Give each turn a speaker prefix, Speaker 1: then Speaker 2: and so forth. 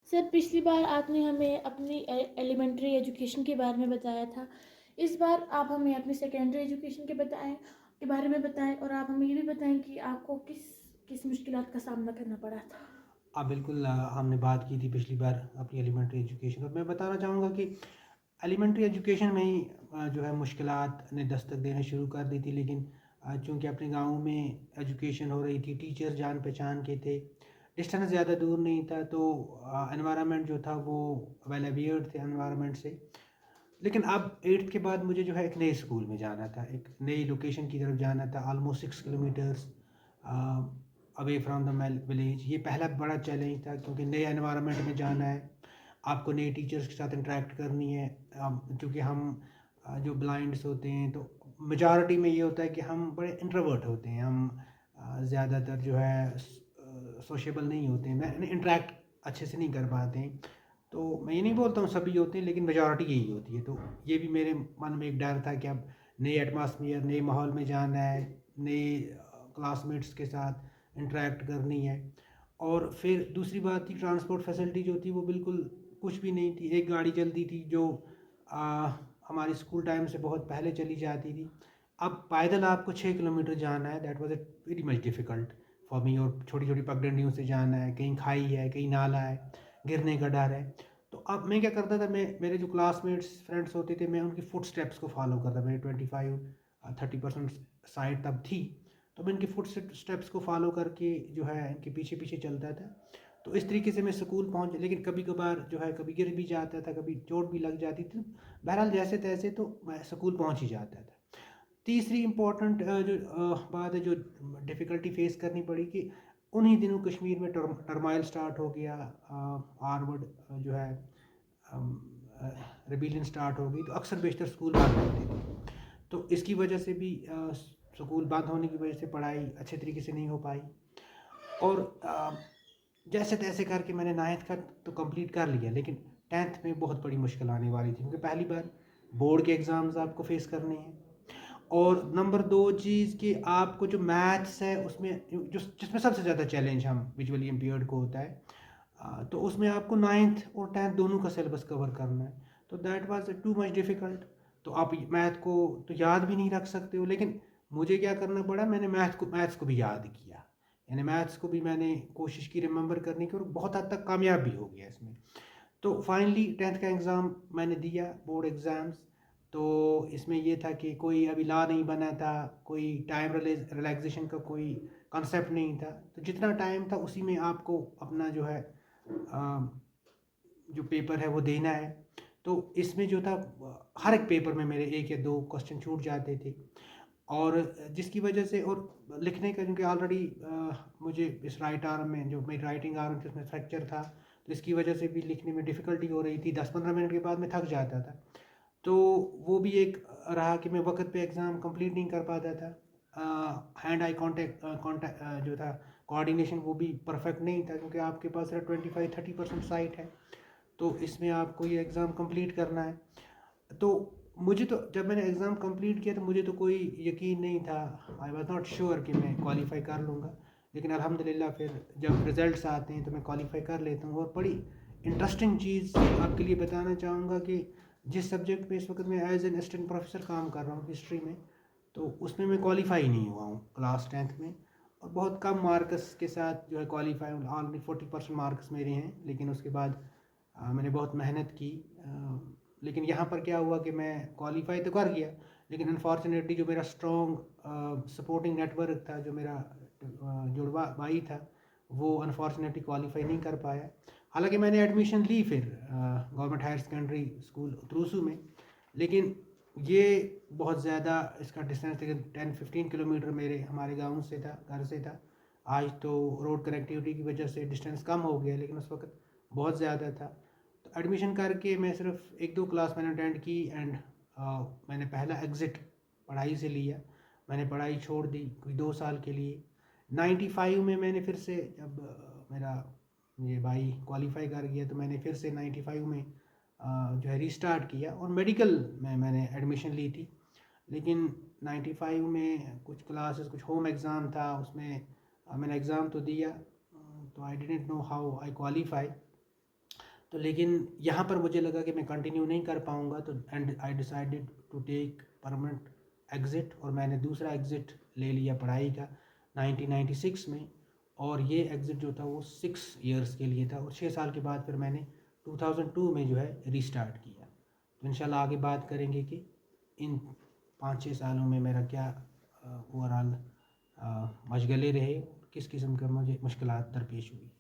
Speaker 1: Sir, पिछली बार आपने हमें अपनी एलिमेंट्री एजुकेशन के बारे में बताया था। इस बार आप हमें अपनी सेकेंडरी एजुकेशन के बारे में बताएं, और आप हमें ये भी बताएं कि आपको किस किस मुश्किलात का सामना करना पड़ा था।
Speaker 2: बिल्कुल हमने बात की थी पिछली बार अपनी एलिमेंट्री एजुकेशन और मैं बताना चाहूँगा कि एलिमेंट्री एजुकेशन में ही जो है मुश्किलात ने दस्तक देना शुरू कर दी थी। लेकिन चूँकि अपने गांव में एजुकेशन हो रही थी, टीचर जान पहचान के थे, डिस्टेंस ज़्यादा दूर नहीं था, तो एनवायरनमेंट जो था वो वेल अवेयर्ड थे एनवायरनमेंट से। लेकिन अब 8th के बाद मुझे जो है एक नए स्कूल में जाना था, एक नई लोकेशन की तरफ जाना था, almost 6 kilometres away from the village. ये पहला बड़ा चैलेंज था क्योंकि नए एनवायरनमेंट में जाना है, आपको नए टीचर्स के साथ इंटरेक्ट करनी है। क्योंकि हम जो ब्लाइंड्स होते हैं तो मेजॉरिटी में ये होता है कि हम बड़े इंट्रोवर्ट होते हैं, हम ज़्यादातर जो है सोशेबल नहीं होते हैं, मैं इंटरेक्ट अच्छे से नहीं कर पाते हैं। तो मैं ये नहीं बोलता हूँ सभी होते हैं, लेकिन मेजॉरिटी यही होती है। तो ये भी मेरे मन में एक डर था कि अब नए एटमॉस्फेयर, नए माहौल में जाना है, नए क्लासमेट्स के साथ इंटरेक्ट करनी है। और फिर दूसरी बात थी, ट्रांसपोर्ट फैसिलिटी जो थी वो बिल्कुल कुछ भी नहीं थी। एक गाड़ी चलती थी जो आ, हमारे स्कूल टाइम से बहुत पहले चली जाती थी। अब पैदल आपको 6 किलोमीटर जाना है, that was very much difficult for me. और छोटी छोटी पगडंडियों से जाना है, कहीं खाई है, कहीं नाला है, गिरने का डर है। तो अब मैं क्या करता था, मैं मेरे जो क्लासमेट्स फ्रेंड्स होते थे, मैं उनकी फुट स्टेप्स को फॉलो करता। मेरी 25-30% साइड तब थी, तो मैं इनकी फुट स्टेप्स को फॉलो करके जो है इनके पीछे पीछे चलता था। तो इस तरीके से मैं स्कूल पहुंच, लेकिन कभी कभार जो है कभी गिर भी जाता था, कभी चोट भी लग जाती थी। बहरहाल जैसे तैसे तो मैं स्कूल पहुंच ही जाता था। तीसरी इम्पोर्टेंट जो बात है, जो डिफ़िकल्टी फेस करनी पड़ी, कि उन्हीं दिनों कश्मीर में टर्माइल स्टार्ट हो गया, आर्मड जो है रिबेलियन स्टार्ट हो गई, तो अक्सर बेशतर स्कूल बंद होते थे। तो इसकी वजह से भी स्कूल बंद होने की वजह से पढ़ाई अच्छे तरीके से नहीं हो पाई। और जैसे तैसे करके मैंने 9th का तो कंप्लीट कर लिया, लेकिन 10th में बहुत बड़ी मुश्किल आने वाली थी क्योंकि पहली बार बोर्ड के एग्ज़ाम्स आपको फेस करने हैं। और नंबर दो चीज़ कि आपको जो मैथ्स है उसमें जो जिसमें सबसे ज़्यादा चैलेंज हम विजुअली इम्पेयर्ड को होता है, तो उसमें आपको 9th और 10th दोनों का सिलेबस कवर करना है। तो that was too much difficult. तो आप मैथ को तो याद भी नहीं रख सकते हो, लेकिन मुझे क्या करना पड़ा, मैंने मैथ्स को भी याद किया। यानी मैथ्स को भी मैंने कोशिश की रिमेंबर करने की, और बहुत हद तक कामयाब भी हो गया इसमें। तो फाइनली 10th का एग्ज़ाम मैंने दिया, बोर्ड एग्ज़ाम्स। तो इसमें ये था कि कोई अभी लॉ नहीं बना था, कोई टाइम रिलैक्सेशन का कोई कॉन्सेप्ट नहीं था। तो जितना टाइम था उसी में आपको अपना जो है जो पेपर है वो देना है। तो इसमें जो था, हर एक पेपर में मेरे एक या दो क्वेश्चन छूट जाते थे, और जिसकी वजह से, और लिखने का क्योंकि ऑलरेडी मुझे इस राइट आर्म में, जो मेरी राइटिंग आर्म थी उसमें फ्रैक्चर था, तो इसकी वजह से भी लिखने में डिफ़िकल्टी हो रही थी। 10-15 मिनट के बाद मैं थक जाता था। तो वो भी एक रहा कि मैं वक्त पे एग्ज़ाम कंप्लीट नहीं कर पाता था। हैंड आई कांटेक्ट जो था, कोऑर्डिनेशन वो भी परफेक्ट नहीं था, क्योंकि आपके पास 25-30% साइट है, तो इसमें आपको ये एग्ज़ाम कंप्लीट करना है। तो मुझे तो, जब मैंने एग्ज़ाम कंप्लीट किया तो मुझे तो कोई यकीन नहीं था, आई वाज नॉट श्योर कि मैं क्वालिफाई कर लूँगा। लेकिन अल्हम्दुलिल्लाह फिर जब रिज़ल्ट्स आते हैं तो मैं क्वालिफाई कर लेता हूँ। और बड़ी इंटरेस्टिंग चीज़ आपके लिए बताना चाहूँगा कि जिस सब्जेक्ट में इस वक्त मैं एज एन असिस्टेंट प्रोफेसर काम कर रहा हूँ, हिस्ट्री में, तो उसमें मैं क्वालिफाई नहीं हुआ हूँ क्लास 10th में। और बहुत कम मार्क्स के साथ जो है क्वालिफाई, ऑनली 40% मार्क्स मेरे हैं। लेकिन उसके बाद मैंने बहुत मेहनत की। लेकिन यहाँ पर क्या हुआ कि मैं क्वालिफाई तो कर गया, लेकिन अनफॉर्चुनेटली जो मेरा स्ट्रॉन्ग सपोर्टिंग नेटवर्क था, जो मेरा जुड़वा भाई था, वो अनफॉर्चुनेटली क्वालिफाई नहीं कर पाया। हालांकि मैंने एडमिशन ली फिर गवर्नमेंट हायर सेकेंडरी स्कूल उतरूसू में, लेकिन ये बहुत ज़्यादा इसका डिस्टेंस 10-15 किलोमीटर मेरे हमारे गांव से था, घर से था। आज तो रोड कनेक्टिविटी की वजह से डिस्टेंस कम हो गया, लेकिन उस वक्त बहुत ज़्यादा था। तो एडमिशन करके मैं सिर्फ एक दो क्लास मैंने अटेंड की, एंड मैंने पहला एग्ज़िट पढ़ाई से लिया। मैंने पढ़ाई छोड़ दी कोई 2 साल के लिए। 95 में मैंने फिर से, जब मेरा ये भाई क्वालिफाई कर गया, तो मैंने फिर से 95 में जो है रीस्टार्ट किया, और मेडिकल में मैंने एडमिशन ली थी। लेकिन 95 में कुछ क्लासेस, कुछ होम एग्ज़ाम था, उसमें मैंने एग्ज़ाम तो दिया, तो I didn't know how I qualify. तो लेकिन यहाँ पर मुझे लगा कि मैं कंटिन्यू नहीं कर पाऊँगा, तो and I decided to take permanent exit, और मैंने दूसरा एग्ज़िट ले लिया पढ़ाई का 1996 में। और ये एग्ज़िट जो था वो 6 इयर्स के लिए था, और 6 साल के बाद फिर मैंने 2002 में जो है रीस्टार्ट किया। तो इंशाल्लाह आगे बात करेंगे कि इन 5-6 सालों में मेरा क्या ओवरऑल मशगले रहे, किस किस्म का मुझे मुश्किलात दरपेश हुई।